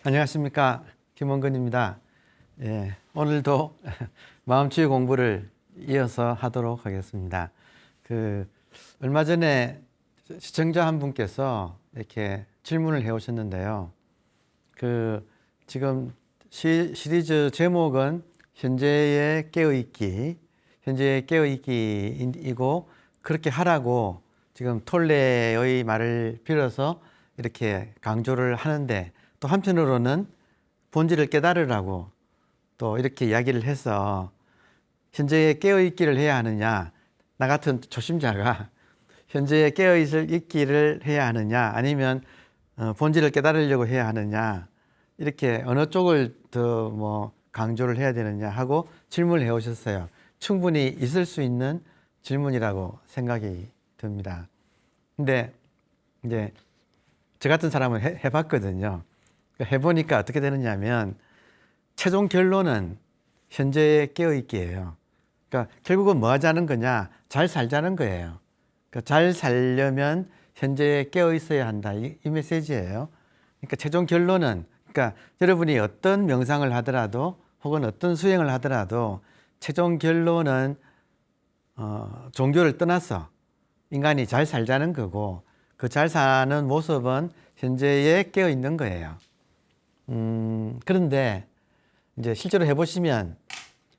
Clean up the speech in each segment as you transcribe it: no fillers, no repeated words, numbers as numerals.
안녕하십니까, 김원근입니다. 예, 오늘도 마음치유 공부를 이어서 하도록 하겠습니다. 얼마 전에 시청자 한 분께서 이렇게 질문을 해 오셨는데요. 지금 시리즈 제목은 현재의 깨어있기이고, 그렇게 하라고 지금 톨레의 말을 빌어서 이렇게 강조를 하는데, 또 한편으로는 본질을 깨달으라고 또 이렇게 이야기를 해서 현재에 깨어있기를 해야 하느냐, 나 같은 초심자가 현재에 깨어있기를 해야 하느냐, 아니면 본질을 깨달으려고 해야 하느냐, 이렇게 어느 쪽을 더 강조를 해야 되느냐 하고 질문을 해 오셨어요. 충분히 있을 수 있는 질문이라고 생각이 듭니다. 근데 이제 저 같은 사람은 해봤거든요. 해보니까 어떻게 되느냐면 최종 결론은 현재에 깨어있기예요. 그러니까 결국은 뭐 하자는 거냐? 잘 살자는 거예요. 그러니까 잘 살려면 현재에 깨어있어야 한다. 이 메시지예요. 그러니까 최종 결론은, 그러니까 여러분이 어떤 명상을 하더라도 혹은 어떤 수행을 하더라도 최종 결론은 종교를 떠나서 인간이 잘 살자는 거고, 그 잘 사는 모습은 현재에 깨어 있는 거예요. 그런데 이제 실제로 해보시면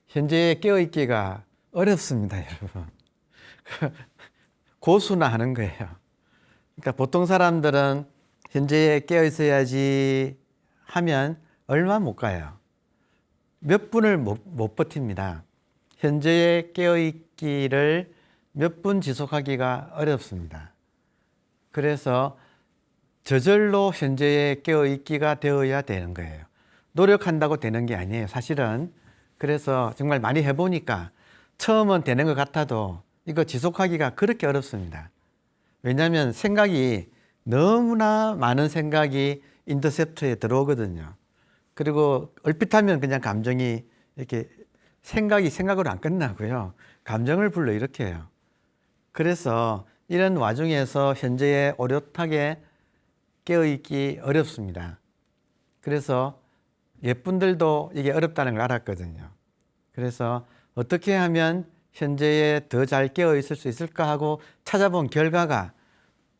현재에 깨어 있기가 어렵습니다, 여러분. 고수나 하는 거예요. 그러니까 보통 사람들은 현재에 깨어 있어야지 하면 얼마 못 가요. 몇 분을 못 버팁니다. 현재에 깨어 있기를 몇 분 지속하기가 어렵습니다. 그래서 저절로 현재에 깨어있기가 되어야 되는 거예요. 노력한다고 되는 게 아니에요, 사실은. 그래서 정말 많이 해보니까 처음은 되는 것 같아도 이거 지속하기가 그렇게 어렵습니다. 왜냐하면 생각이 너무나 많은 생각이 인터셉터에 들어오거든요. 그리고 얼핏 하면 그냥 감정이 이렇게 생각이 생각으로 안 끝나고요. 감정을 불러일으켜요. 그래서 이런 와중에서 현재에 오롯하게 깨어있기 어렵습니다. 그래서 옛분들도 이게 어렵다는 걸 알았거든요. 그래서 어떻게 하면 현재에 더 잘 깨어있을 수 있을까 하고 찾아본 결과가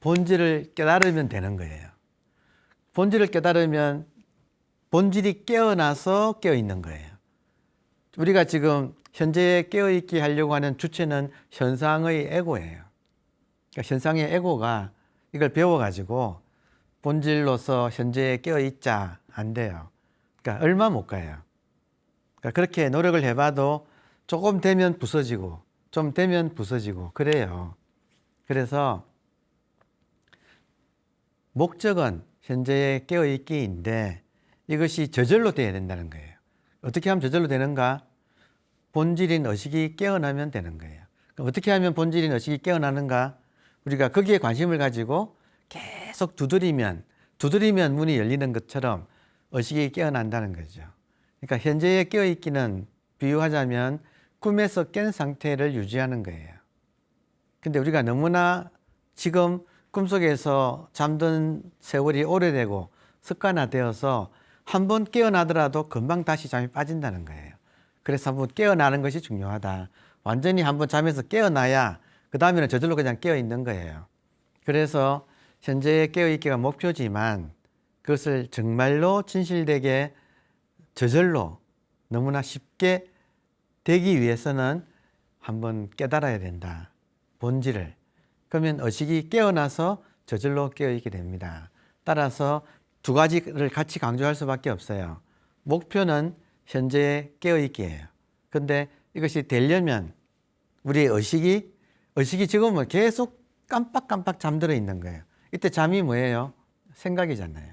본질을 깨달으면 되는 거예요. 본질을 깨달으면 본질이 깨어나서 깨어있는 거예요. 우리가 지금 현재에 깨어있게 하려고 하는 주체는 현상의 에고예요. 그러니까 현상의 에고가 이걸 배워가지고 본질로서 현재에 깨어있자 안 돼요. 그러니까 얼마 못 가요. 그러니까 그렇게 노력을 해봐도 조금 되면 부서지고 좀 되면 부서지고 그래요. 그래서 목적은 현재에 깨어있기인데 이것이 저절로 돼야 된다는 거예요. 어떻게 하면 저절로 되는가? 본질인 의식이 깨어나면 되는 거예요. 어떻게 하면 본질인 의식이 깨어나는가? 우리가 거기에 관심을 가지고 계속 두드리면 문이 열리는 것처럼 의식이 깨어난다는 거죠. 그러니까 현재에 깨어있기는 비유하자면 꿈에서 깬 상태를 유지하는 거예요. 근데 우리가 너무나 지금 꿈속에서 잠든 세월이 오래되고 습관화되어서 한번 깨어나더라도 금방 다시 잠이 빠진다는 거예요. 그래서 한번 깨어나는 것이 중요하다. 완전히 한번 잠에서 깨어나야 그 다음에는 저절로 그냥 깨어있는 거예요. 그래서 현재의 깨어있기가 목표지만 그것을 정말로 진실되게 저절로 너무나 쉽게 되기 위해서는 한번 깨달아야 된다. 본질을. 그러면 의식이 깨어나서 저절로 깨어있게 됩니다. 따라서 두 가지를 같이 강조할 수밖에 없어요. 목표는 현재에 깨어있기예요. 근데 이것이 되려면 우리의 의식이 지금은 계속 깜빡깜빡 잠들어 있는 거예요. 이때 잠이 뭐예요? 생각이잖아요.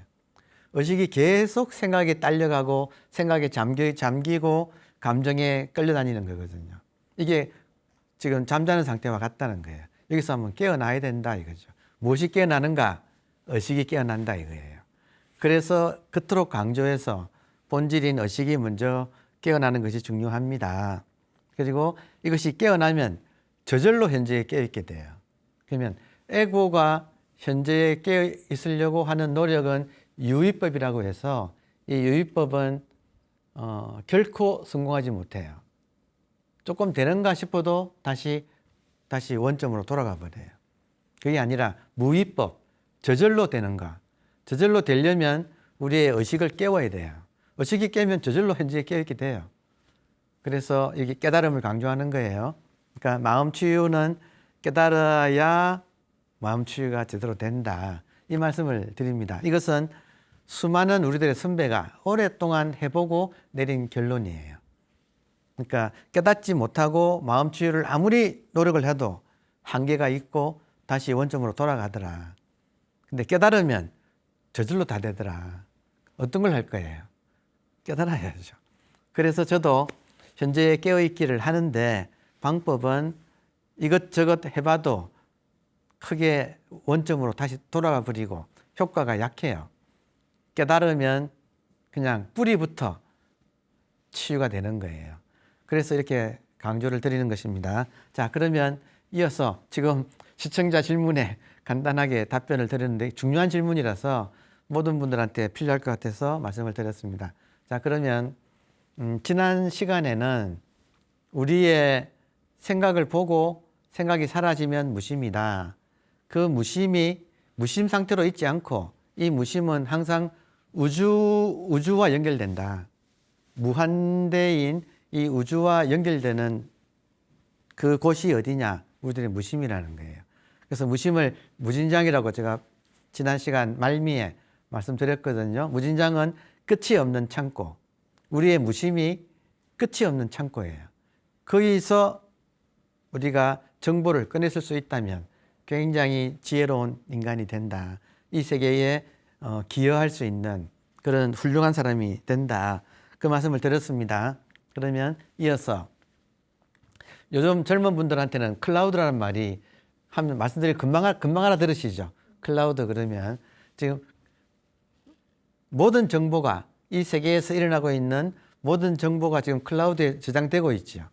의식이 계속 생각에 딸려가고 생각에 잠기고 감정에 끌려다니는 거거든요. 이게 지금 잠자는 상태와 같다는 거예요. 여기서 한번 깨어나야 된다 이거죠. 무엇이 깨어나는가? 의식이 깨어난다 이거예요. 그래서 그토록 강조해서 본질인 의식이 먼저 깨어나는 것이 중요합니다. 그리고 이것이 깨어나면 저절로 현재에 깨어있게 돼요. 그러면 에고가 현재에 깨어 있으려고 하는 노력은 유의법이라고 해서 이 유의법은 결코 성공하지 못해요. 조금 되는가 싶어도 다시 원점으로 돌아가 버려요. 그게 아니라 무위법, 저절로 되는가. 저절로 되려면 우리의 의식을 깨워야 돼요. 의식이 깨면 저절로 현재에 깨어있게 돼요. 그래서 여기 깨달음을 강조하는 거예요. 그러니까 마음 치유는 깨달아야 마음 치유가 제대로 된다. 이 말씀을 드립니다. 이것은 수많은 우리들의 선배가 오랫동안 해보고 내린 결론이에요. 그러니까 깨닫지 못하고 마음 치유를 아무리 노력을 해도 한계가 있고 다시 원점으로 돌아가더라. 근데 깨달으면 저절로 다 되더라. 어떤 걸 할 거예요? 깨달아야죠. 그래서 저도 현재에 깨어있기를 하는데 방법은 이것저것 해봐도 크게 원점으로 다시 돌아가 버리고 효과가 약해요. 깨달으면 그냥 뿌리부터 치유가 되는 거예요. 그래서 이렇게 강조를 드리는 것입니다. 자, 그러면 이어서 지금 시청자 질문에 간단하게 답변을 드렸는데 중요한 질문이라서 모든 분들한테 필요할 것 같아서 말씀을 드렸습니다. 자, 그러면 지난 시간에는 우리의 생각을 보고 생각이 사라지면 무심이다. 그 무심 상태로 있지 않고 이 무심은 항상 우주와 연결된다. 무한대인 이 우주와 연결되는 그곳이 어디냐? 우리들의 무심이라는 거예요. 그래서 무심을 무진장이라고 제가 지난 시간 말미에 말씀드렸거든요. 무진장은 끝이 없는 창고. 우리의 무심이 끝이 없는 창고예요. 거기서 우리가 정보를 꺼냈을 수 있다면 굉장히 지혜로운 인간이 된다. 이 세계에 기여할 수 있는 그런 훌륭한 사람이 된다. 그 말씀을 드렸습니다. 그러면 이어서 요즘 젊은 분들한테는 클라우드라는 말이 하면 말씀드리면 금방 알아들으시죠. 클라우드 그러면 지금 모든 정보가 이 세계에서 일어나고 있는 모든 정보가 지금 클라우드에 저장되고 있죠.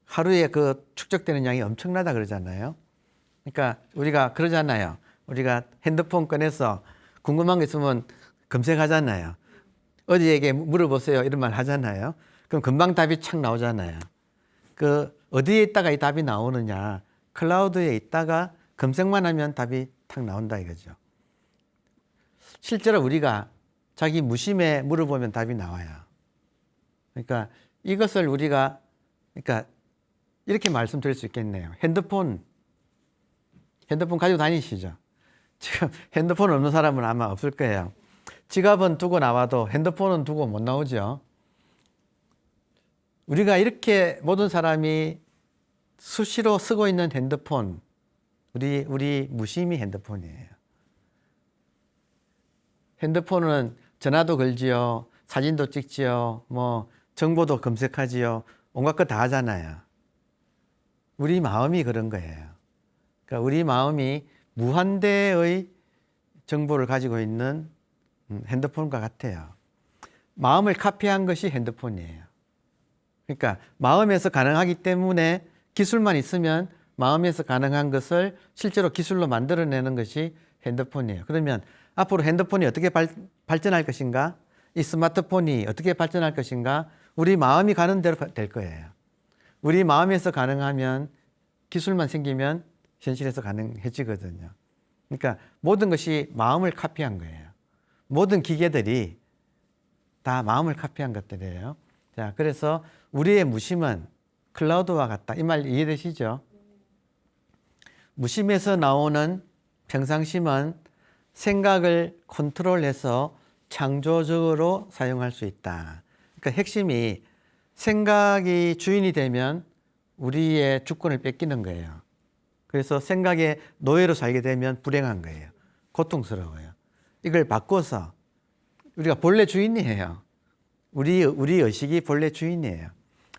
하루에 그 축적되는 양이 엄청나다 그러잖아요. 그러니까 우리가 그러잖아요. 우리가 핸드폰 꺼내서 궁금한 게 있으면 검색하잖아요. 어디에게 물어보세요 이런 말 하잖아요. 그럼 금방 답이 착 나오잖아요. 그 어디에 있다가 이 답이 나오느냐. 클라우드에 있다가 검색만 하면 답이 탁 나온다 이거죠. 실제로 우리가 자기 무심에 물어보면 답이 나와요. 그러니까 이것을 우리가 이렇게 말씀드릴 수 있겠네요. 핸드폰 가지고 다니시죠? 지금 핸드폰 없는 사람은 아마 없을 거예요. 지갑은 두고 나와도 핸드폰은 두고 못 나오죠. 우리가 이렇게 모든 사람이 수시로 쓰고 있는 핸드폰, 우리 무심히 핸드폰이에요. 핸드폰은 전화도 걸지요, 사진도 찍지요, 뭐 정보도 검색하지요, 온갖 거 다 하잖아요. 우리 마음이 그런 거예요. 그러니까 우리 마음이 무한대의 정보를 가지고 있는 핸드폰과 같아요. 마음을 카피한 것이 핸드폰이에요. 그러니까 마음에서 가능하기 때문에 기술만 있으면 마음에서 가능한 것을 실제로 기술로 만들어내는 것이 핸드폰이에요. 그러면 앞으로 핸드폰이 어떻게 발전할 것인가? 이 스마트폰이 어떻게 발전할 것인가? 우리 마음이 가는 대로 될 거예요. 우리 마음에서 가능하면 기술만 생기면 현실에서 가능해지거든요. 그러니까 모든 것이 마음을 카피한 거예요. 모든 기계들이 다 마음을 카피한 것들이에요. 자, 그래서 우리의 무심은 클라우드와 같다. 이 말 이해되시죠? 무심에서 나오는 평상심은 생각을 컨트롤해서 창조적으로 사용할 수 있다. 그러니까 핵심이 생각이 주인이 되면 우리의 주권을 뺏기는 거예요. 그래서 생각의 노예로 살게 되면 불행한 거예요. 고통스러워요. 이걸 바꿔서 우리가 본래 주인이에요. 우리 의식이 본래 주인이에요.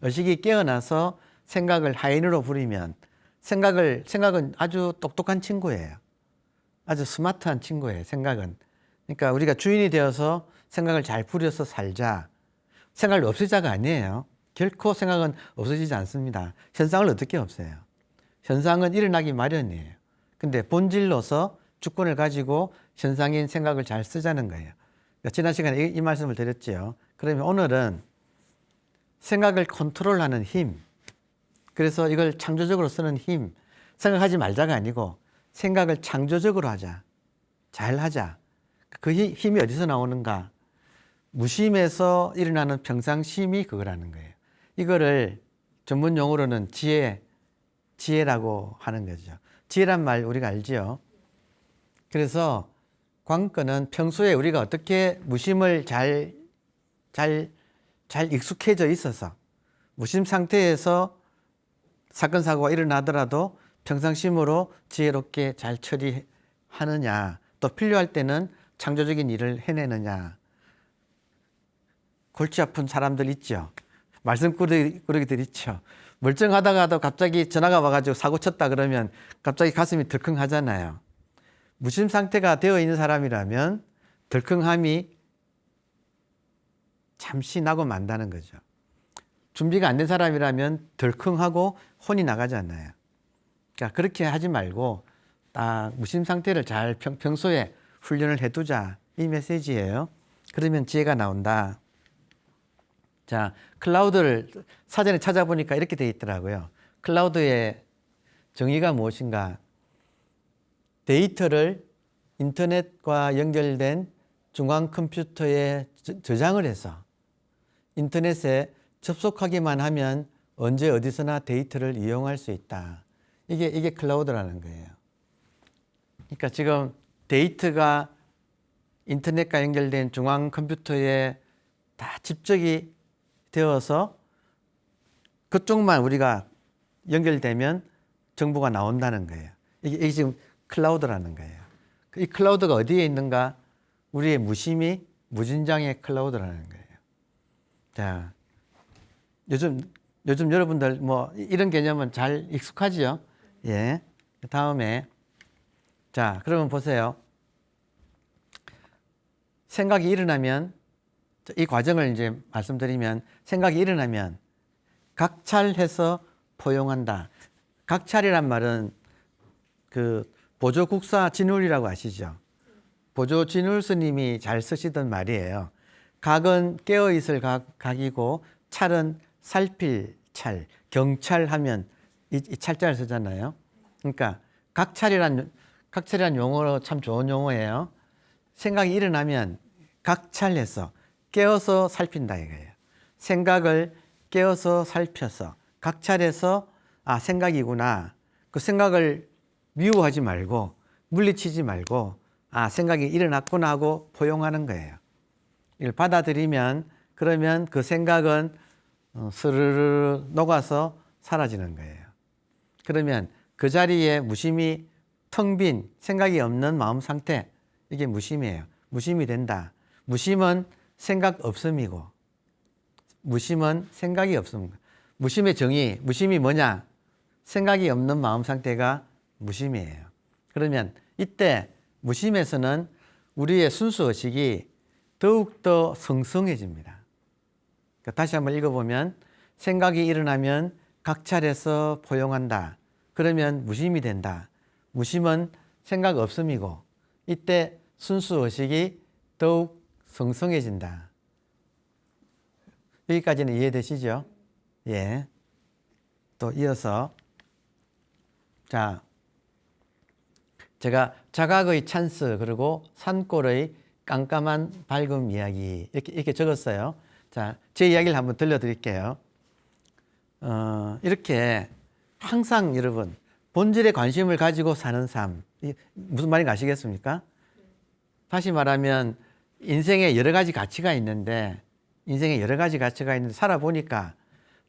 의식이 깨어나서 생각을 하인으로 부리면 생각은 아주 똑똑한 친구예요. 아주 스마트한 친구예요. 생각은. 그러니까 우리가 주인이 되어서 생각을 잘 부려서 살자. 생각을 없애자가 아니에요. 결코 생각은 없어지지 않습니다. 현상을 어떻게 없애요? 현상은 일어나기 마련이에요. 근데 본질로서 주권을 가지고 현상인 생각을 잘 쓰자는 거예요. 지난 시간에 이 말씀을 드렸지요. 그러면 오늘은 생각을 컨트롤하는 힘. 그래서 이걸 창조적으로 쓰는 힘. 생각하지 말자가 아니고 생각을 창조적으로 하자. 잘 하자. 그 힘이 어디서 나오는가? 무심에서 일어나는 평상심이 그거라는 거예요. 이거를 전문 용어로는 지혜라고 하는 거죠. 지혜란 말 우리가 알지요. 그래서 관건은 평소에 우리가 어떻게 무심을 잘 익숙해져 있어서 무심 상태에서 사건 사고가 일어나더라도 평상심으로 지혜롭게 잘 처리하느냐, 또 필요할 때는 창조적인 일을 해내느냐. 골치 아픈 사람들 있죠. 말썽꾸러기들 있죠. 멀쩡하다가도 갑자기 전화가 와가지고 사고 쳤다 그러면 갑자기 가슴이 덜컹하잖아요. 무심 상태가 되어 있는 사람이라면 덜컹함이 잠시 나고 만다는 거죠. 준비가 안 된 사람이라면 덜컹하고 혼이 나가잖아요. 그러니까 그렇게 하지 말고 딱 무심 상태를 잘 평소에 훈련을 해두자, 이 메시지예요. 그러면 지혜가 나온다. 자, 클라우드를 사전에 찾아보니까 이렇게 되어 있더라고요. 클라우드의 정의가 무엇인가? 데이터를 인터넷과 연결된 중앙 컴퓨터에 저장을 해서 인터넷에 접속하기만 하면 언제 어디서나 데이터를 이용할 수 있다. 이게 클라우드라는 거예요. 그러니까 지금 데이터가 인터넷과 연결된 중앙 컴퓨터에 다 집적이 되어서 그쪽만 우리가 연결되면 정보가 나온다는 거예요. 이게 지금 클라우드라는 거예요. 이 클라우드가 어디에 있는가? 우리의 무심이 무진장의 클라우드라는 거예요. 자, 요즘 여러분들 뭐 이런 개념은 잘 익숙하지요? 예. 다음에 자, 그러면 보세요. 생각이 일어나면 이 과정을 이제 말씀드리면 생각이 일어나면 각찰해서 포용한다. 각찰이란 말은 그 보조국사 진울이라고 아시죠? 보조 진울 스님이 잘 쓰시던 말이에요. 각은 깨어있을 각이고 찰은 살필 찰, 경찰하면 이 찰자를 쓰잖아요. 그러니까 각찰이란 용어로 참 좋은 용어예요. 생각이 일어나면 각찰해서 깨어서 살핀다 이거예요. 생각을 깨어서 살펴서 각찰해서 아, 생각이구나. 그 생각을 미워하지 말고 물리치지 말고 아, 생각이 일어났구나 하고 포용하는 거예요. 이걸 받아들이면 그러면 그 생각은 스르르 녹아서 사라지는 거예요. 그러면 그 자리에 무심이 텅 빈 생각이 없는 마음 상태, 이게 무심이에요. 무심이 된다. 무심은 생각 없음이고 무심은 생각이 없음. 무심의 정의, 무심이 뭐냐? 생각이 없는 마음 상태가 무심이에요. 그러면 이때 무심에서는 우리의 순수 의식이 더욱더 성성해집니다. 그러니까 다시 한번 읽어보면 생각이 일어나면 각찰해서 포용한다. 그러면 무심이 된다. 무심은 생각 없음이고 이때 순수 의식이 더욱 성성해진다. 여기까지는 이해되시죠? 예. 또 이어서 자, 제가 자각의 찬스 그리고 산골의 깜깜한 밝음 이야기 이렇게 적었어요. 자, 제 이야기를 한번 들려드릴게요. 이렇게 항상 여러분 본질에 관심을 가지고 사는 삶, 무슨 말인지 아시겠습니까? 다시 말하면 인생에 여러 가지 가치가 있는데 살아보니까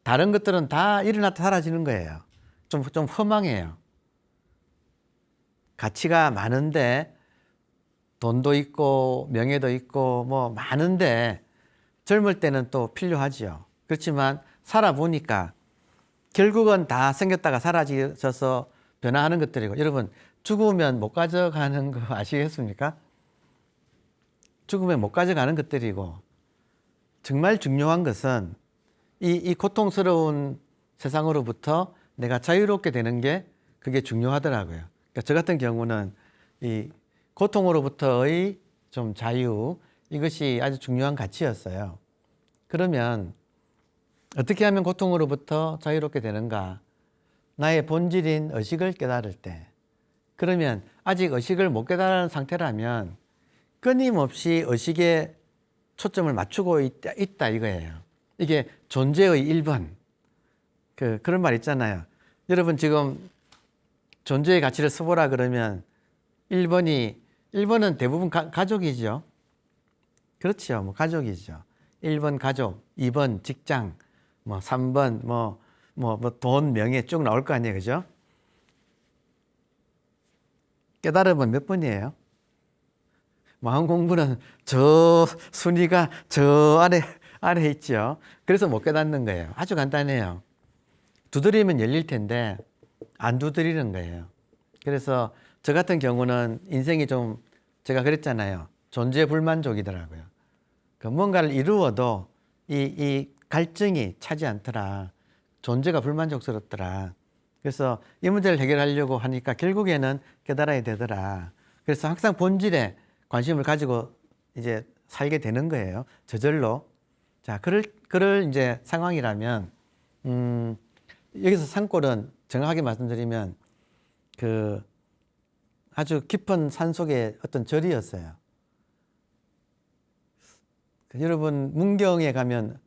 다른 것들은 다 일어났다 사라지는 거예요. 좀 허망해요. 가치가 많은데 돈도 있고 명예도 있고 뭐 많은데 젊을 때는 또 필요하죠. 그렇지만 살아보니까 결국은 다 생겼다가 사라져서 변화하는 것들이고 여러분 죽으면 못 가져가는 거 아시겠습니까? 죽으면 못 가져가는 것들이고 정말 중요한 것은 이 고통스러운 세상으로부터 내가 자유롭게 되는 게 그게 중요하더라고요. 그러니까 저 같은 경우는 이 고통으로부터의 좀 자유 이것이 아주 중요한 가치였어요. 그러면 어떻게 하면 고통으로부터 자유롭게 되는가? 나의 본질인 의식을 깨달을 때. 그러면 아직 의식을 못 깨달은 상태라면 끊임없이 의식에 초점을 맞추고 있다 이거예요. 이게 존재의 1번. 그런 말 있잖아요. 여러분 지금 존재의 가치를 써보라 그러면 1번은 대부분 가족이죠. 그렇죠. 뭐 가족이죠. 1번 가족, 2번 직장, 뭐 3번 돈, 명예 쭉 나올 거 아니에요. 그죠? 깨달음은 몇 번이에요? 마음 공부는 저 순위가 저 아래 있죠. 그래서 못 깨닫는 거예요. 아주 간단해요. 두드리면 열릴 텐데 안 두드리는 거예요. 그래서 저 같은 경우는 인생이 좀 제가 그랬잖아요. 존재 불만족이더라고요. 뭔가를 이루어도 이 갈증이 차지 않더라. 존재가 불만족스럽더라. 그래서 이 문제를 해결하려고 하니까 결국에는 깨달아야 되더라. 그래서 항상 본질에 관심을 가지고 이제 살게 되는 거예요. 저절로. 자, 그럴 이제 상황이라면, 여기서 산골은 정확하게 말씀드리면 아주 깊은 산 속에 어떤 절이었어요. 여러분, 문경에 가면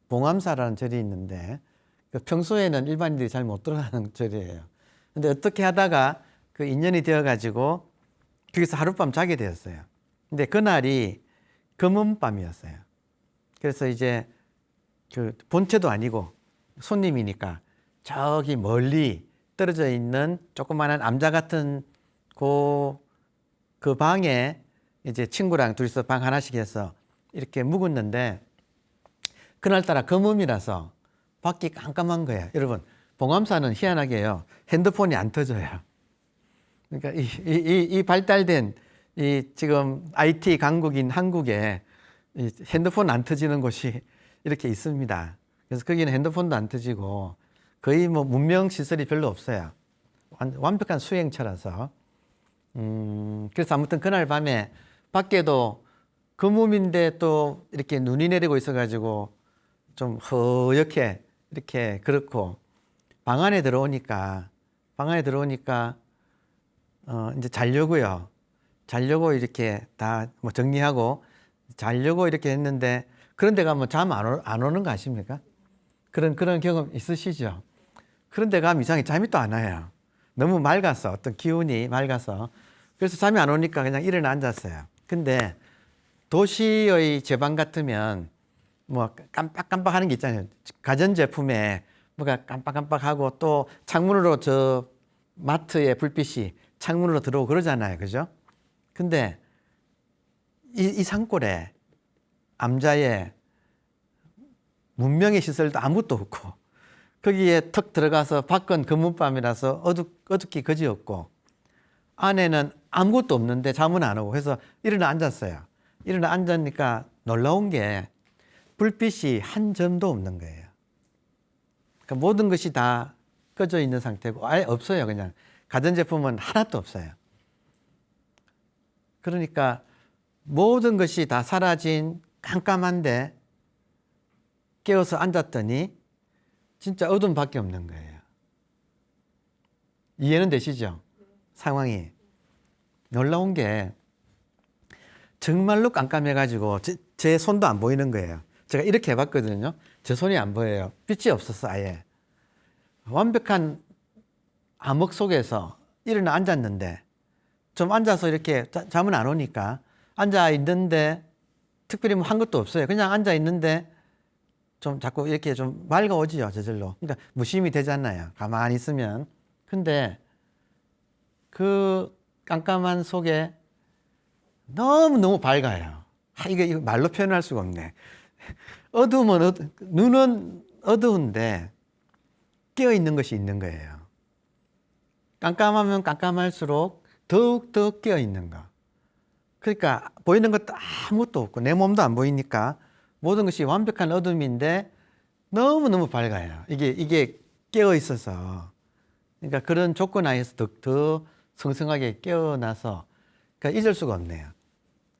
봉암사라는 절이 있는데, 평소에는 일반인들이 잘 못 들어가는 절이에요. 근데 어떻게 하다가 그 인연이 되어가지고 거기서 하룻밤 자게 되었어요. 근데 그날이 금은밤이었어요. 그래서 이제 본체도 아니고 손님이니까 저기 멀리 떨어져 있는 조그마한 암자 같은 그 방에 이제 친구랑 둘이서 방 하나씩 해서 이렇게 묵었는데 그날따라 금음이라서 밖이 깜깜한 거예요. 여러분, 봉암사는 희한하게요. 핸드폰이 안 터져요. 그러니까 이 발달된 지금 IT 강국인 한국에 이 핸드폰 안 터지는 곳이 이렇게 있습니다. 그래서 거기는 핸드폰도 안 터지고 거의 뭐 문명 시설이 별로 없어요. 완벽한 수행처라서. 그래서 아무튼 그날 밤에 밖에도 금음인데 또 이렇게 눈이 내리고 있어가지고 좀 허옇게 이렇게 그렇고 방 안에 들어오니까 이제 자려고요. 자려고 이렇게 다 뭐 정리하고 자려고 이렇게 했는데 그런 데 가면 잠 안 오는 거 아십니까? 그런 경험 있으시죠? 그런 데 가면 이상하게 잠이 또 안 와요. 너무 맑아서 어떤 기운이 맑아서 그래서 잠이 안 오니까 그냥 일어나 앉았어요. 근데 도시의 제 방 같으면 뭐 깜빡깜빡 하는 게 있잖아요. 가전제품에 뭐가 깜빡깜빡하고 또 창문으로 저 마트의 불빛이 창문으로 들어오고 그러잖아요. 그죠? 근데 이 산골에 암자에 문명의 시설도 아무것도 없고 거기에 턱 들어가서 밖은 금은밤이라서 어둡기 그지없고 안에는 아무것도 없는데 잠은 안 오고 그래서 일어나 앉았어요. 일어나 앉으니까 놀라운 게 불빛이 한 점도 없는 거예요. 그러니까 모든 것이 다 꺼져 있는 상태고 아예 없어요. 그냥 가전제품은 하나도 없어요. 그러니까 모든 것이 다 사라진 깜깜한데 깨어서 앉았더니 진짜 어둠밖에 없는 거예요. 이해는 되시죠? 상황이. 놀라운 게 정말로 깜깜해가지고 제 손도 안 보이는 거예요. 제가 이렇게 해봤거든요. 제 손이 안 보여요. 빛이 없었어 아예. 완벽한 암흑 속에서 일어나 앉았는데 좀 앉아서 이렇게 잠은 안 오니까 앉아 있는데 특별히 뭐 한 것도 없어요. 그냥 앉아 있는데 좀 자꾸 이렇게 좀 맑아오지요, 저절로. 그러니까 무심히 되잖아요. 가만히 있으면. 근데 그 깜깜한 속에 너무너무 밝아요. 이거 말로 표현할 수가 없네. 눈은 어두운데 깨어있는 것이 있는 거예요. 깜깜하면 깜깜할수록 더욱 깨어있는 거. 그러니까 보이는 것도 아무것도 없고 내 몸도 안 보이니까 모든 것이 완벽한 어둠인데 너무너무 밝아요. 이게 깨어 있어서. 그러니까 그런 조건 하에서 더 성성하게 깨어나서 그러니까 잊을 수가 없네요.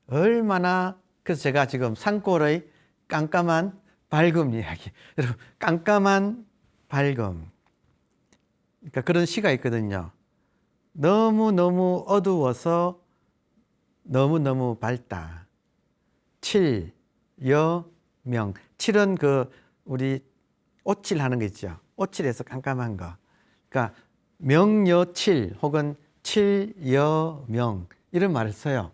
얼마나 그래서 제가 지금 산골의 깜깜한 밝음 이야기. 여러분, 깜깜한 밝음. 그러니까 그런 시가 있거든요. 너무너무 어두워서 너무너무 밝다. 칠, 여, 명. 칠은 우리 오칠 하는 거 있죠. 오칠에서 깜깜한 거. 그러니까 명여칠 혹은 칠여명 이런 말을 써요.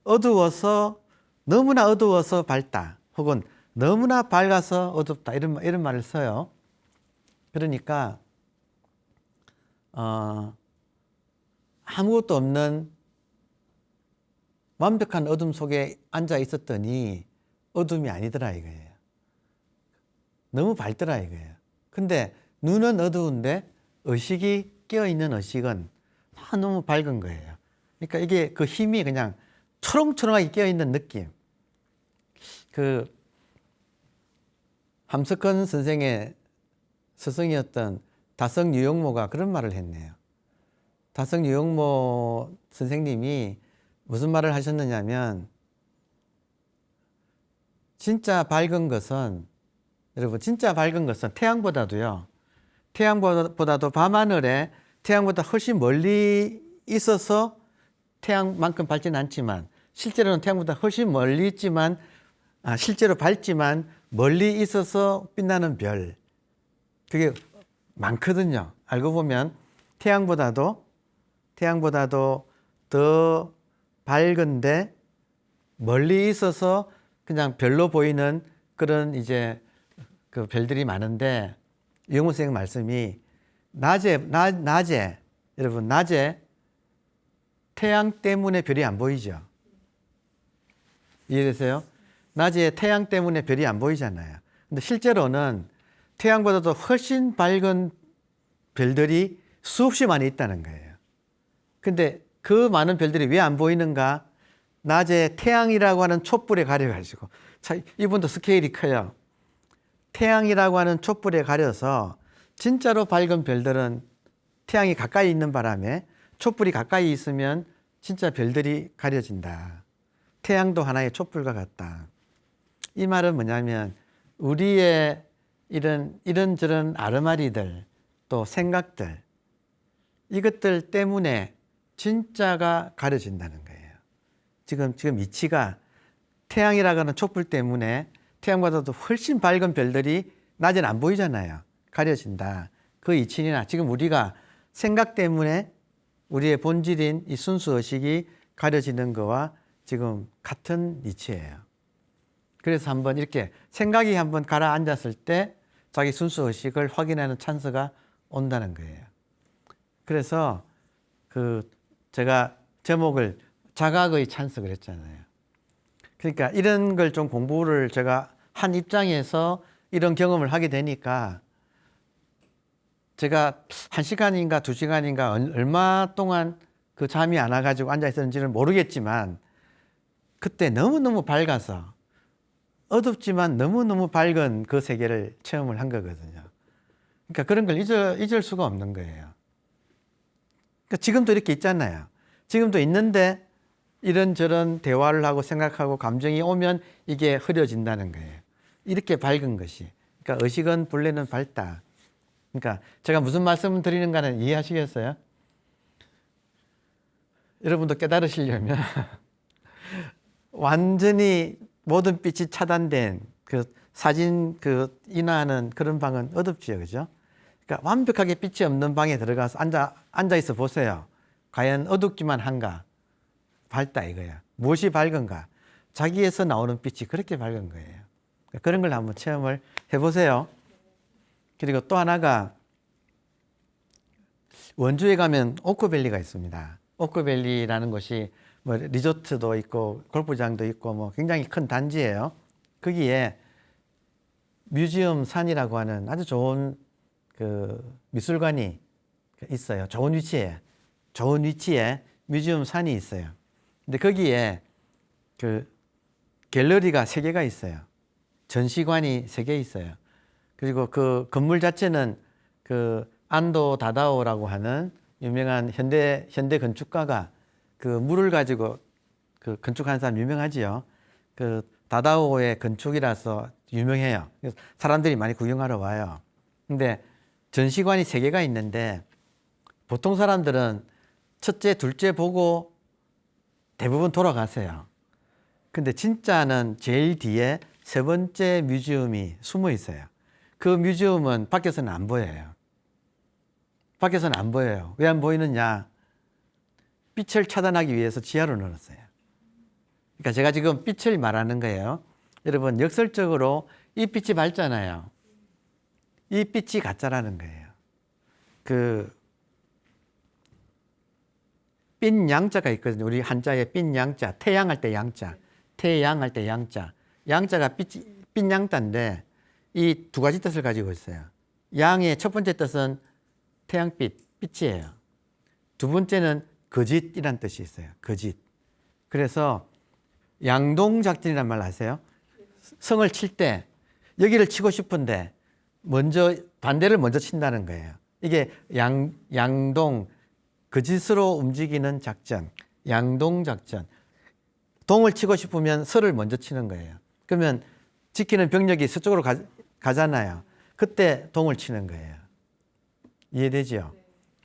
어두워서 너무나 어두워서 밝다 혹은 너무나 밝아서 어둡다 이런 말을 써요. 그러니까 아무것도 없는 완벽한 어둠 속에 앉아 있었더니 어둠이 아니더라 이거예요. 너무 밝더라 이거예요. 근데 눈은 어두운데 의식이 깨어있는 의식은 너무 밝은 거예요. 그러니까 이게 그 힘이 그냥 초롱초롱하게 깨어있는 느낌. 함석헌 선생의 스승이었던 다성 유영모가 그런 말을 했네요. 다성 유영모 선생님이 무슨 말을 하셨느냐면 진짜 밝은 것은 여러분 진짜 밝은 것은 태양보다도 밤하늘에 태양보다 훨씬 멀리 있어서 태양만큼 밝지는 않지만 실제로는 태양보다 훨씬 멀리 있지만 실제로 밝지만 멀리 있어서 빛나는 별 그게 많거든요. 알고 보면 태양보다도 더 밝은데 멀리 있어서 그냥 별로 보이는 그런 이제 그 별들이 많은데 유영모 선생님 말씀이 낮에 여러분 낮에 태양 때문에 별이 안 보이죠. 이해되세요? 낮에 태양 때문에 별이 안 보이잖아요. 근데 실제로는 태양보다도 훨씬 밝은 별들이 수없이 많이 있다는 거예요. 근데 그 많은 별들이 왜 안 보이는가? 낮에 태양이라고 하는 촛불에 가려가지고 이분도 스케일이 커요. 태양이라고 하는 촛불에 가려서 진짜로 밝은 별들은 태양이 가까이 있는 바람에 촛불이 가까이 있으면 진짜 별들이 가려진다. 태양도 하나의 촛불과 같다. 이 말은 뭐냐면 우리의 이런저런 아르마리들 또 생각들 이것들 때문에 진짜가 가려진다는 거예요. 지금 이치가 태양이라고 하는 촛불 때문에 태양보다도 훨씬 밝은 별들이 낮엔 안 보이잖아요. 가려진다. 그 이치나 지금 우리가 생각 때문에 우리의 본질인 이 순수 의식이 가려지는 거와 지금 같은 이치예요. 그래서 한번 이렇게 생각이 한번 가라앉았을 때 자기 순수 의식을 확인하는 찬스가 온다는 거예요. 그래서 제가 제목을 자각의 찬스 그랬잖아요. 그러니까 이런 걸 좀 공부를 제가 한 입장에서 이런 경험을 하게 되니까 제가 1시간인가 2시간인가 얼마 동안 그 잠이 안 와가지고 앉아 있었는지는 모르겠지만 그때 너무너무 밝아서 어둡지만 너무너무 밝은 그 세계를 체험을 한 거거든요. 그러니까 그런 걸 잊을 수가 없는 거예요. 그러니까 지금도 이렇게 있잖아요. 지금도 있는데 이런저런 대화를 하고 생각하고 감정이 오면 이게 흐려진다는 거예요. 이렇게 밝은 것이. 그러니까 의식은 본래는 밝다. 그러니까 제가 무슨 말씀을 드리는가는 이해하시겠어요? 여러분도 깨달으시려면 완전히 모든 빛이 차단된 그 사진 인화하는 그런 방은 어둡지요, 그죠? 그러니까 완벽하게 빛이 없는 방에 들어가서 앉아 있어 보세요. 과연 어둡기만 한가? 밝다 이거야. 무엇이 밝은가? 자기에서 나오는 빛이 그렇게 밝은 거예요. 그러니까 그런 걸 한번 체험을 해보세요. 그리고 또 하나가 원주에 가면 오크밸리가 있습니다. 오크밸리라는 곳이 뭐 리조트도 있고 골프장도 있고 뭐 굉장히 큰 단지예요. 거기에 뮤지엄 산이라고 하는 아주 좋은 미술관이 있어요. 좋은 위치에 뮤지엄 산이 있어요. 근데 거기에 갤러리가 3개가 있어요. 전시관이 3개 있어요. 그리고 그 건물 자체는 안도 다다오라고 하는 유명한 현대 건축가가 물을 가지고 건축하는 사람 유명하지요. 그 다다오의 건축이라서 유명해요. 그래서 사람들이 많이 구경하러 와요. 근데 전시관이 3개가 있는데 보통 사람들은 첫째, 둘째 보고 대부분 돌아가세요. 근데 진짜는 제일 뒤에 3번째 뮤지엄이 숨어 있어요. 그 뮤지엄은 밖에서는 안 보여요. 밖에서는 안 보여요. 왜 안 보이느냐? 빛을 차단하기 위해서 지하로 넣었어요. 그러니까 제가 지금 빛을 말하는 거예요. 여러분, 역설적으로 이 빛이 밝잖아요. 이 빛이 가짜라는 거예요. 그 빈 양자가 있거든요. 우리 한자에 빈 양자, 태양할 때 양자, 태양할 때 양자. 양자가 빈 양자인데 이 2가지 뜻을 가지고 있어요. 양의 첫 번째 뜻은 태양빛, 빛이에요. 2번째는 거짓이란 뜻이 있어요. 거짓. 그래서 양동작전이란 말 아세요? 성을 칠 때 여기를 치고 싶은데 반대를 먼저 친다는 거예요. 이게 양동, 거짓으로 움직이는 작전, 양동작전. 동을 치고 싶으면 서를 먼저 치는 거예요. 그러면 지키는 병력이 서쪽으로 가잖아요. 그때 동을 치는 거예요. 이해되죠?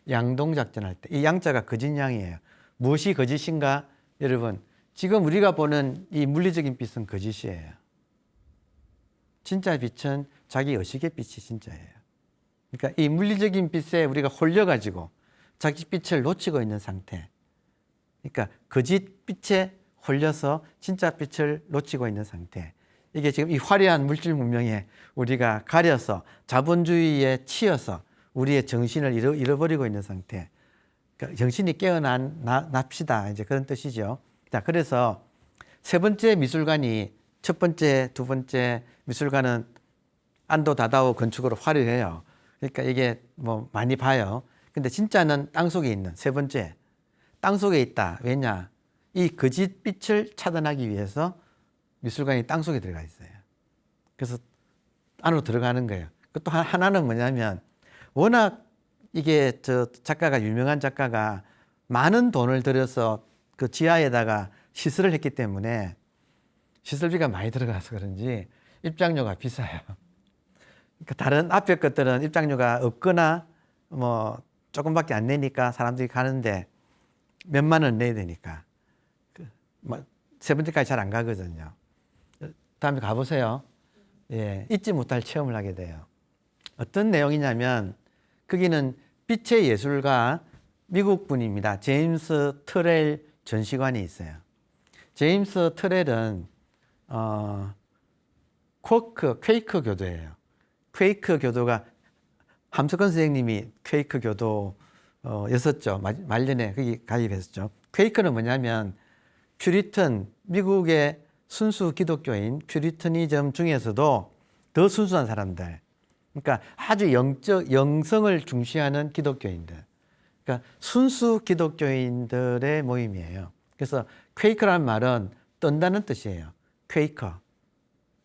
양동작전 할 때. 이 양자가 거짓양이에요. 무엇이 거짓인가? 여러분, 지금 우리가 보는 이 물리적인 빛은 거짓이에요. 진짜 빛은 자기 의식의 빛이 진짜예요. 그러니까 이 물리적인 빛에 우리가 홀려가지고 자기 빛을 놓치고 있는 상태. 그러니까 거짓 빛에 홀려서 진짜 빛을 놓치고 있는 상태. 이게 지금 이 화려한 물질 문명에 우리가 가려서 자본주의에 치여서 우리의 정신을 잃어버리고 있는 상태. 그러니까 정신이 깨어납시다. 이제 그런 뜻이죠. 자, 그래서 3번째 미술관이 첫 번째, 2번째 미술관은 안도 다다오 건축으로 화려해요. 그러니까 이게 뭐 많이 봐요. 근데 진짜는 땅속에 있는 3번째. 땅속에 있다. 왜냐? 이 거짓 빛을 차단하기 위해서 미술관이 땅속에 들어가 있어요. 그래서 안으로 들어가는 거예요. 또 하나는 뭐냐면 워낙 이게 작가가 유명한 작가가 많은 돈을 들여서 그 지하에다가 시설을 했기 때문에 시설비가 많이 들어가서 그런지 입장료가 비싸요. 그러니까 다른 앞에 것들은 입장료가 없거나 뭐 조금밖에 안 내니까 사람들이 가는데 몇만 원 내야 되니까 뭐 3번째까지 잘 안 가거든요. 다음에 가보세요. 예, 잊지 못할 체험을 하게 돼요. 어떤 내용이냐면 거기는 빛의 예술가 미국 분입니다. 제임스 트렐 전시관이 있어요. 제임스 트렐은 퀘이크 교도예요. 퀘이크 교도가 함석헌 선생님이 퀘이크 교도였었죠. 말년에 거기 가입했었죠. 퀘이크는 뭐냐면 퓨리턴, 미국의 순수 기독교인 퓨리터니즘 중에서도 더 순수한 사람들. 그러니까 아주 영성을 중시하는 기독교인들. 그러니까 순수 기독교인들의 모임이에요. 그래서 퀘이크란 말은 떤다는 뜻이에요. 퀘이커.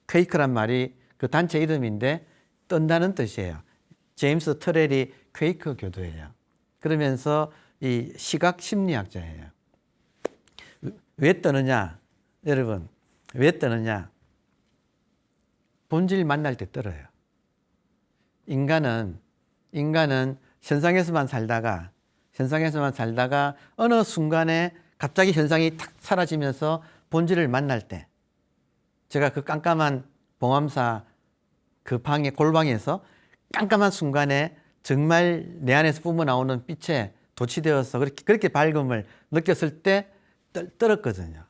퀘이크란 말이 그 단체 이름인데 떤다는 뜻이에요. 제임스 트렐이 퀘이크 교도예요. 그러면서 이 시각 심리학자예요. 왜 떠느냐? 여러분, 왜 떠느냐? 본질 만날 때 떨어요. 인간은 현상에서만 살다가 어느 순간에 갑자기 현상이 탁 사라지면서 본질을 만날 때, 제가 그 깜깜한 봉암사 그 골방에서 깜깜한 순간에 정말 내 안에서 뿜어나오는 빛에 도취되어서 그렇게 밝음을 느꼈을 때 떨었거든요.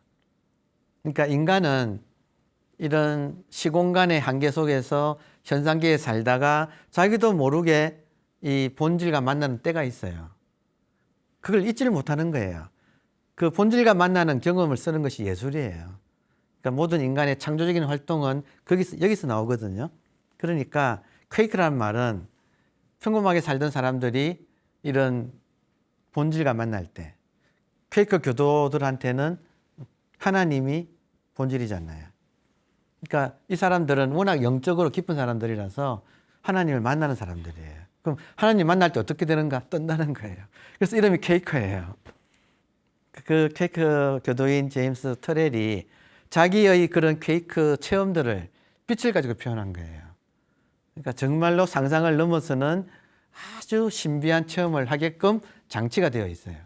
그러니까 인간은 이런 시공간의 한계 속에서 현상계에 살다가 자기도 모르게 이 본질과 만나는 때가 있어요. 그걸 잊지를 못하는 거예요. 그 본질과 만나는 경험을 쓰는 것이 예술이에요. 그러니까 모든 인간의 창조적인 활동은 여기서 나오거든요. 그러니까 퀘이크라는 말은 평범하게 살던 사람들이 이런 본질과 만날 때, 퀘이크 교도들한테는 하나님이 본질이잖아요. 그러니까 이 사람들은 워낙 영적으로 깊은 사람들이라서 하나님을 만나는 사람들이에요. 그럼 하나님 만날 때 어떻게 되는가? 뜬다는 거예요. 그래서 이름이 퀘이크예요. 그 퀘이크 교도인 제임스 트렐이 자기의 그런 퀘이크 체험들을 빛을 가지고 표현한 거예요. 그러니까 정말로 상상을 넘어서는 아주 신비한 체험을 하게끔 장치가 되어 있어요.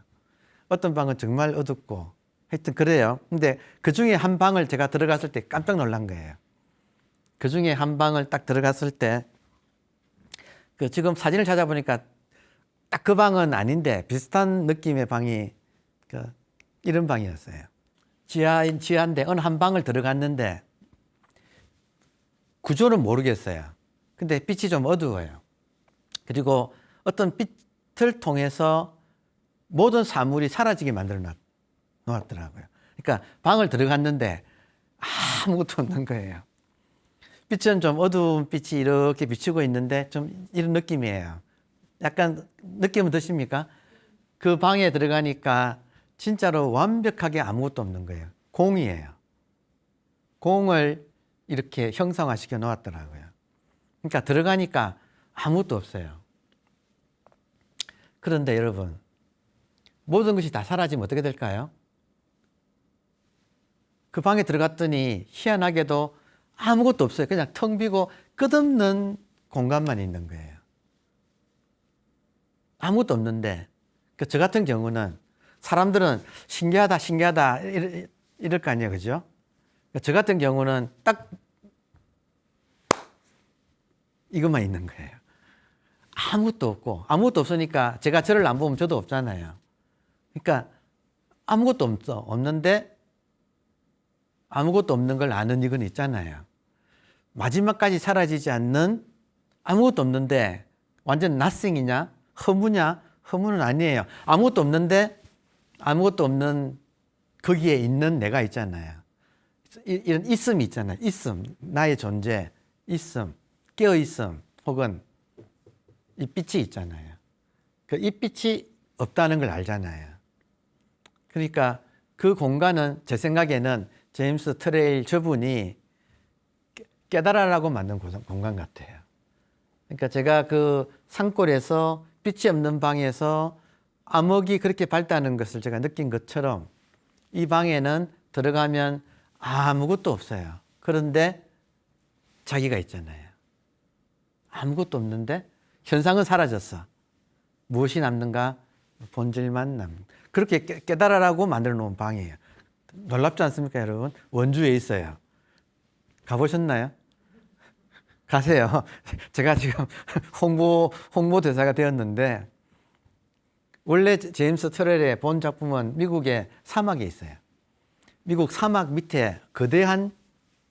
어떤 방은 정말 어둡고 하여튼 그래요. 근데 그 중에 한 방을 제가 들어갔을 때 깜짝 놀란 거예요. 그 중에 한 방을 딱 들어갔을 때 그 지금 사진을 찾아보니까 딱 그 방은 아닌데 비슷한 느낌의 방이 이런 방이었어요. 지하인데 어느 한 방을 들어갔는데 구조는 모르겠어요. 근데 빛이 좀 어두워요. 그리고 어떤 빛을 통해서 모든 사물이 사라지게 만들어 놓았더라고요. 그러니까 방을 들어갔는데 아무것도 없는 거예요. 빛은 좀 어두운 빛이 이렇게 비추고 있는데 좀 이런 느낌이에요. 약간 느낌은 드십니까? 그 방에 들어가니까 진짜로 완벽하게 아무것도 없는 거예요. 공이에요. 공을 이렇게 형상화시켜 놓았더라고요. 그러니까 들어가니까 아무것도 없어요. 그런데 여러분, 모든 것이 다 사라지면 어떻게 될까요? 그 방에 들어갔더니 희한하게도 아무것도 없어요. 그냥 텅 비고 끝없는 공간만 있는 거예요. 아무것도 없는데, 저 같은 경우는 사람들은 신기하다, 신기하다 이럴 거 아니에요. 그죠? 저 같은 경우는 딱 이것만 있는 거예요. 아무것도 없고, 아무것도 없으니까 제가 저를 안 보면 저도 없잖아요. 그러니까 아무것도 없는데 아무것도 없는 걸 아는 이건 있잖아요. 마지막까지 사라지지 않는 아무것도 없는데 완전 nothing이냐? 허무냐? 허무는 아니에요. 아무것도 없는데 아무것도 없는 거기에 있는 내가 있잖아요. 이런 있음이 있잖아요. 있음, 나의 존재, 있음, 깨어있음, 혹은 이 빛이 있잖아요. 이 빛이 없다는 걸 알잖아요. 그러니까 그 공간은 제 생각에는 제임스 트레일 저분이 깨달으라고 만든 공간 같아요. 그러니까 제가 그 산골에서 빛이 없는 방에서 암흑이 그렇게 밝다는 것을 제가 느낀 것처럼 이 방에는 들어가면 아무것도 없어요. 그런데 자기가 있잖아요. 아무것도 없는데 현상은 사라졌어. 무엇이 남는가? 본질만 남는. 그렇게 깨달으라고 만들어 놓은 방이에요. 놀랍지 않습니까, 여러분? 원주에 있어요. 가보셨나요? 가세요. 제가 지금 홍보 대사가 되었는데, 원래 제임스 트렐의 본 작품은 미국의 사막에 있어요. 미국 사막 밑에 거대한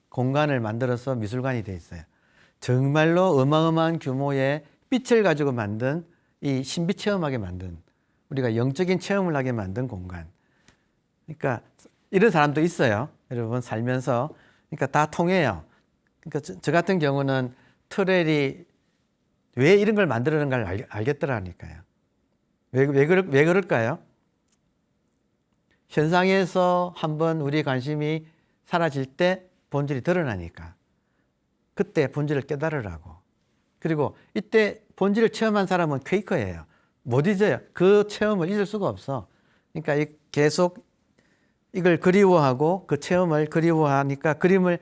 공간을 만들어서 미술관이 되어 있어요. 정말로 어마어마한 규모의 빛을 가지고 만든 이 신비 체험하게 만든 우리가 영적인 체험을 하게 만든 공간. 그러니까 이런 사람도 있어요. 여러분 살면서. 그러니까 다 통해요. 그러니까 저 같은 경우는 트렐이 왜 이런 걸 만들어낸 걸 알겠더라니까요. 왜 그럴까요? 현상에서 한번 우리의 관심이 사라질 때 본질이 드러나니까. 그때 본질을 깨달으라고. 그리고 이때 본질을 체험한 사람은 퀘이커예요. 못 잊어요. 그 체험을 잊을 수가 없어. 그러니까 계속 이걸 그리워하고 그 체험을 그리워하니까 그리움은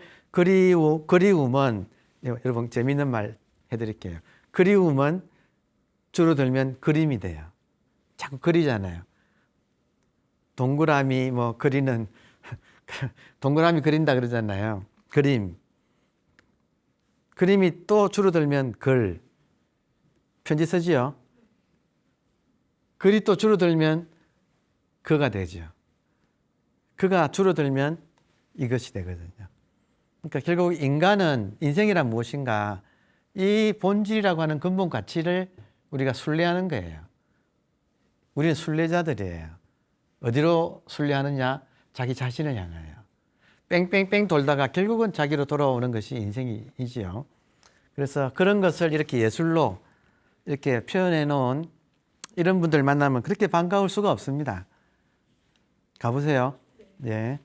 여러분 재미있는 말 해드릴게요. 그리움은 줄어들면 그림이 돼요. 자꾸 그리잖아요. 동그라미 뭐 그리는 동그라미 그린다 그러잖아요. 그림이 또 줄어들면 편지 쓰지요. 글이 또 줄어들면 그가 되죠. 그가 줄어들면 이것이 되거든요. 그러니까 결국 인간은 인생이란 무엇인가 이 본질이라고 하는 근본 가치를 우리가 순례하는 거예요. 우리는 순례자들이에요. 어디로 순례하느냐? 자기 자신을 향하여. 뺑뺑뺑 돌다가 결국은 자기로 돌아오는 것이 인생이지요. 그래서 그런 것을 이렇게 예술로 이렇게 표현해 놓은 이런 분들 만나면 그렇게 반가울 수가 없습니다. 가보세요. 네.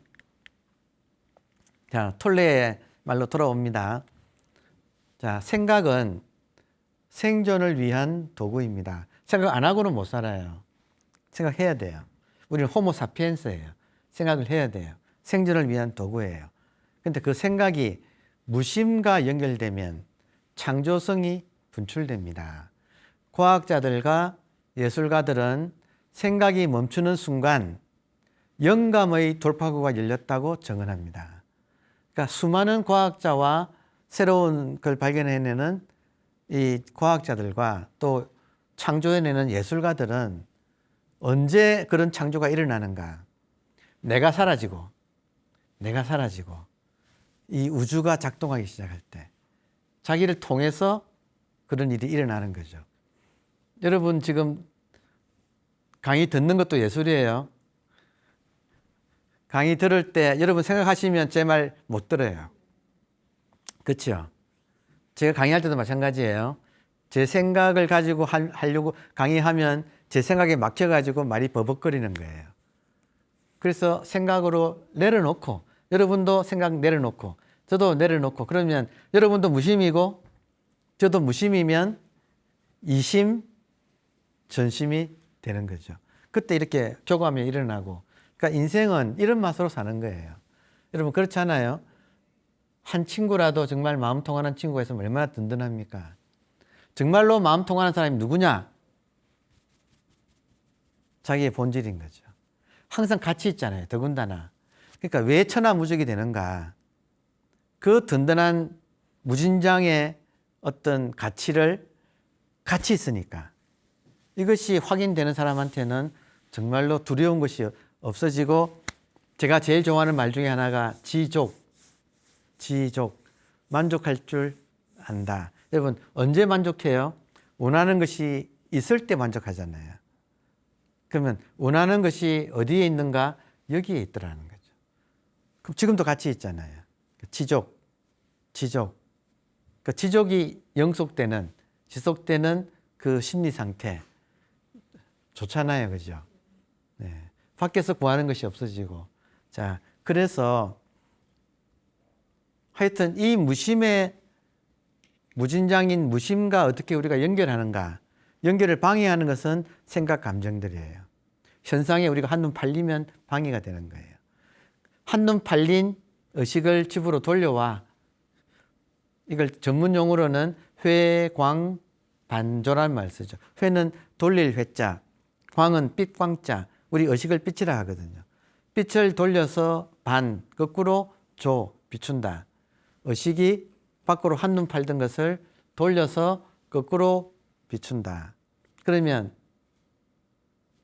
자, 톨레의 말로 돌아옵니다. 자, 생각은 생존을 위한 도구입니다. 생각 안 하고는 못 살아요. 생각해야 돼요. 우리는 호모 사피엔스예요. 생각을 해야 돼요. 생존을 위한 도구예요. 근데 그 생각이 무심과 연결되면 창조성이 분출됩니다. 과학자들과 예술가들은 생각이 멈추는 순간 영감의 돌파구가 열렸다고 증언합니다. 그러니까 수많은 과학자와 새로운 걸 발견해내는 이 과학자들과 또 창조해내는 예술가들은 언제 그런 창조가 일어나는가? 내가 사라지고 이 우주가 작동하기 시작할 때 자기를 통해서 그런 일이 일어나는 거죠. 여러분 지금 강의 듣는 것도 예술이에요. 강의 들을 때 여러분 생각하시면 제 말 못 들어요. 그렇죠? 제가 강의할 때도 마찬가지예요. 제 생각을 가지고 하려고 강의하면 제 생각에 막혀가지고 말이 버벅거리는 거예요. 그래서 생각으로 내려놓고 여러분도 생각 내려놓고 저도 내려놓고 그러면 여러분도 무심이고 저도 무심이면 이심 전심이 되는 거죠. 그때 이렇게 교감이 일어나고 그러니까 인생은 이런 맛으로 사는 거예요. 여러분 그렇지 않아요? 한 친구라도 정말 마음 통하는 친구가 있으면 얼마나 든든합니까? 정말로 마음 통하는 사람이 누구냐? 자기의 본질인 거죠. 항상 같이 있잖아요. 더군다나. 그러니까 왜 천하무적이 되는가? 그 든든한 무진장의 어떤 가치를 같이 있으니까. 이것이 확인되는 사람한테는 정말로 두려운 것이 없어지고 제가 제일 좋아하는 말 중에 하나가 지족. 만족할 줄 안다. 여러분 언제 만족해요? 원하는 것이 있을 때 만족하잖아요. 그러면 원하는 것이 어디에 있는가? 여기에 있더라는 거죠. 그럼 지금도 같이 있잖아요. 지족. 그 지족이 영속되는, 지속되는 그 심리 상태. 좋잖아요. 그죠? 네. 밖에서 구하는 것이 없어지고. 자, 그래서 하여튼 이 무심의 무진장인 무심과 어떻게 우리가 연결하는가? 연결을 방해하는 것은 생각, 감정들이에요. 현상에 우리가 한눈 팔리면 방해가 되는 거예요. 한눈 팔린 의식을 집으로 돌려와. 이걸 전문 용어로는 회광반조라는 말을 쓰죠. 회는 돌릴 회자, 광은 빛광자. 우리 의식을 빛이라 하거든요. 빛을 돌려서 거꾸로 비춘다. 의식이 밖으로 한눈 팔던 것을 돌려서 거꾸로 비춘다. 그러면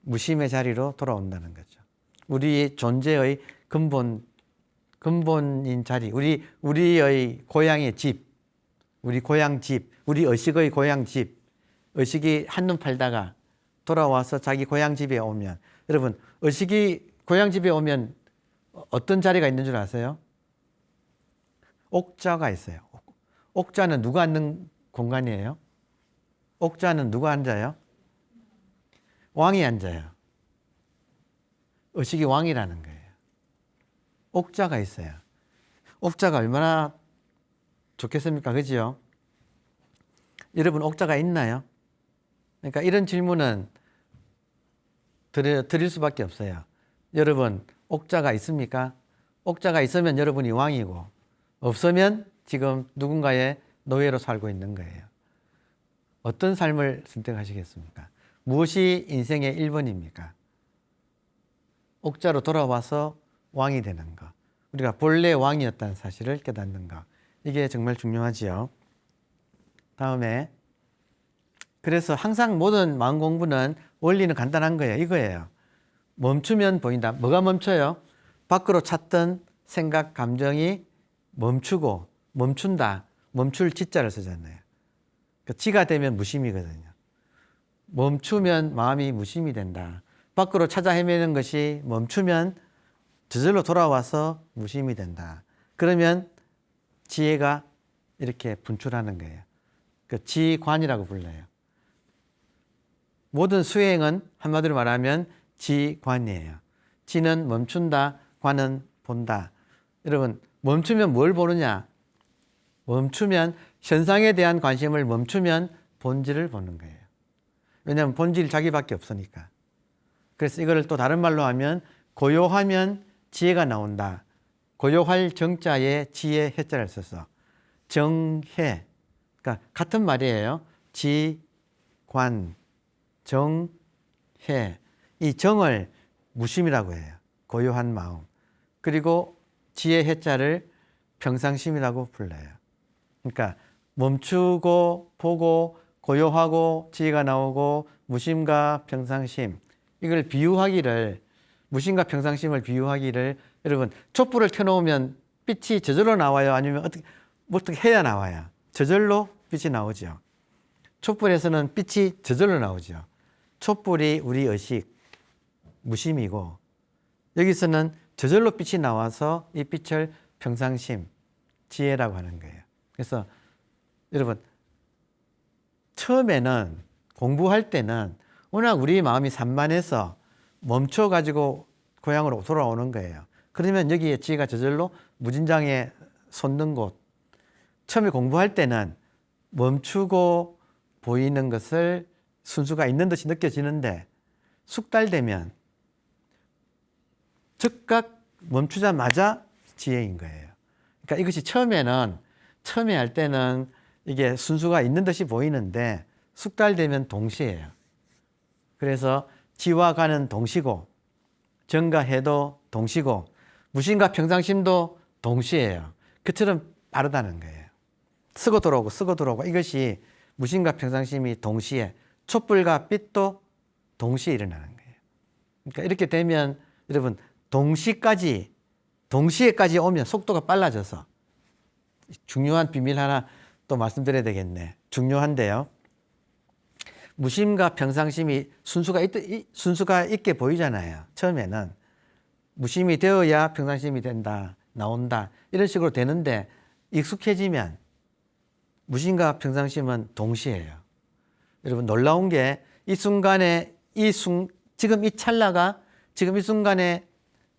무심의 자리로 돌아온다는 거죠. 우리의 존재의 근본인 자리, 우리의 고향의 집, 우리 고향 집, 우리 의식의 고향 집, 의식이 한눈 팔다가 돌아와서 자기 고향 집에 오면, 여러분 의식이 고향 집에 오면 어떤 자리가 있는 줄 아세요? 옥자가 있어요. 옥자는 누가 앉는 공간이에요? 옥자는 누가 앉아요? 왕이 앉아요. 의식이 왕이라는 거예요. 옥자가 있어요. 옥자가 얼마나 좋겠습니까? 그죠? 여러분 옥자가 있나요? 그러니까 이런 질문은 드릴 수밖에 없어요. 여러분 옥자가 있습니까? 옥자가 있으면 여러분이 왕이고 없으면 지금 누군가의 노예로 살고 있는 거예요. 어떤 삶을 선택하시겠습니까? 무엇이 인생의 1번입니까? 옥자로 돌아와서 왕이 되는 것. 우리가 본래 왕이었다는 사실을 깨닫는 것. 이게 정말 중요하지요. 다음에 그래서 항상 모든 마음 공부는 원리는 간단한 거예요. 이거예요. 멈추면 보인다. 뭐가 멈춰요? 밖으로 찾던 생각, 감정이 멈추고 멈춘다. 멈출 지자를 쓰잖아요. 그러니까 지가 되면 무심이거든요. 멈추면 마음이 무심이 된다. 밖으로 찾아 헤매는 것이 멈추면 저절로 돌아와서 무심이 된다. 그러면 지혜가 이렇게 분출하는 거예요. 그 지관이라고 불러요. 모든 수행은 한마디로 말하면 지관이에요. 지는 멈춘다, 관은 본다. 여러분 멈추면 뭘 보느냐? 멈추면 현상에 대한 관심을 멈추면 본질을 보는 거예요. 왜냐하면 본질 자기밖에 없으니까. 그래서 이거를 또 다른 말로 하면 고요하면 지혜가 나온다. 고요할 정자에 지혜 해자를 써서 정해, 그러니까 같은 말이에요. 지관, 정해. 이 정을 무심이라고 해요. 고요한 마음. 그리고 지혜 해자를 평상심이라고 불러요. 그러니까 멈추고 보고 고요하고 지혜가 나오고 무심과 평상심, 이걸 비유하기를, 무심과 평상심을 비유하기를, 여러분 촛불을 켜놓으면 빛이 저절로 나와요? 아니면 어떻게 해야 나와요? 저절로 빛이 나오죠. 촛불에서는 빛이 저절로 나오죠. 촛불이 우리 의식, 무심이고, 여기서는 저절로 빛이 나와서 이 빛을 평상심, 지혜라고 하는 거예요. 그래서 여러분, 처음에는 공부할 때는 워낙 우리 마음이 산만해서 멈춰가지고 고향으로 돌아오는 거예요. 그러면 여기에 지혜가 저절로 무진장에 솟는 곳. 처음에 공부할 때는 멈추고 보이는 것을 순수가 있는 듯이 느껴지는데 숙달되면 즉각 멈추자마자 지혜인 거예요. 그러니까 이것이 처음에 할 때는 이게 순수가 있는 듯이 보이는데 숙달되면 동시예요. 그래서 지와 가는 동시고 정과 해도 동시고 무심과 평상심도 동시예요. 그처럼 빠르다는 거예요. 쓰고 들어오고 이것이 무심과 평상심이 동시에, 촛불과 빛도 동시에 일어나는 거예요. 그러니까 이렇게 되면 여러분 동시에까지 오면 속도가 빨라져서, 중요한 비밀 하나 또 말씀드려야 되겠네. 중요한데요. 무심과 평상심이 순수가 있게 보이잖아요. 처음에는 무심이 되어야 평상심이 된다, 나온다, 이런 식으로 되는데 익숙해지면 무심과 평상심은 동시에요. 여러분 놀라운 게 이 순간에 지금 이 찰나가 지금 이 순간에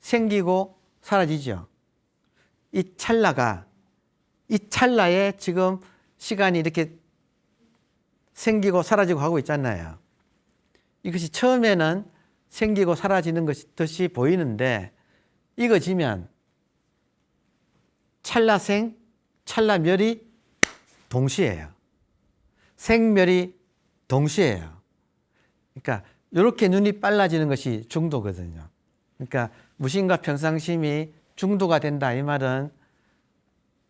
생기고 사라지죠. 이 찰나에 지금 시간이 이렇게 생기고 사라지고 하고 있잖아요. 이것이 처음에는 생기고 사라지는 것이 보이는데 익어지면 찰나생, 찰나멸이 동시에요. 생멸이 동시에요. 그러니까 이렇게 눈이 빨라지는 것이 중도거든요. 그러니까 무심과 평상심이 중도가 된다, 이 말은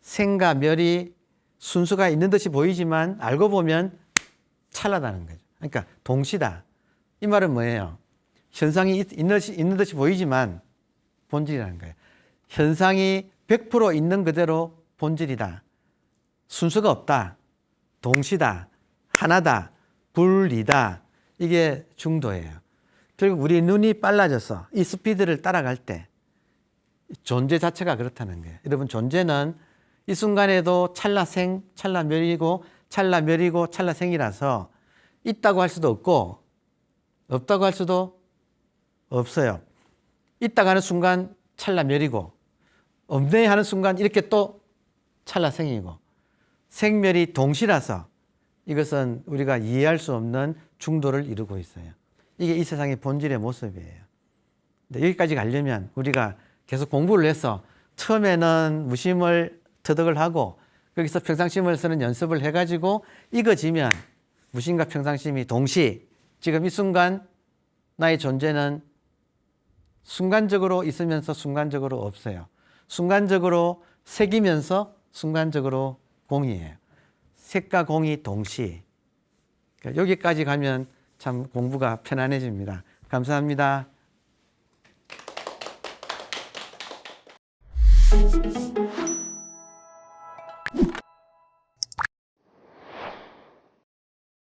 생과 멸이 순수가 있는 듯이 보이지만 알고 보면 찰나다는 거죠. 그러니까 동시다. 이 말은 뭐예요? 현상이 있는 듯이 보이지만 본질이라는 거예요. 현상이 100% 있는 그대로 본질이다. 순수가 없다. 동시다. 하나다. 분리다. 이게 중도예요. 결국 우리 눈이 빨라져서 이 스피드를 따라갈 때 존재 자체가 그렇다는 거예요. 여러분 존재는 이 순간에도 찰나생, 찰나멸이고 찰나멸이고 찰나생이라서 있다고 할 수도 없고 없다고 할 수도 없어요. 있다고 하는 순간 찰나멸이고 없네 하는 순간 이렇게 또 찰나생이고 생멸이 동시라서 이것은 우리가 이해할 수 없는 중도를 이루고 있어요. 이게 이 세상의 본질의 모습이에요. 근데 여기까지 가려면 우리가 계속 공부를 해서 처음에는 무심을 터득을 하고 거기서 평상심을 쓰는 연습을 해가지고 익어지면 무심과 평상심이 동시, 지금 이 순간 나의 존재는 순간적으로 있으면서 순간적으로 없어요. 순간적으로 색이면서 순간적으로 공이에요. 색과 공이 동시. 그러니까 여기까지 가면 참 공부가 편안해집니다. 감사합니다.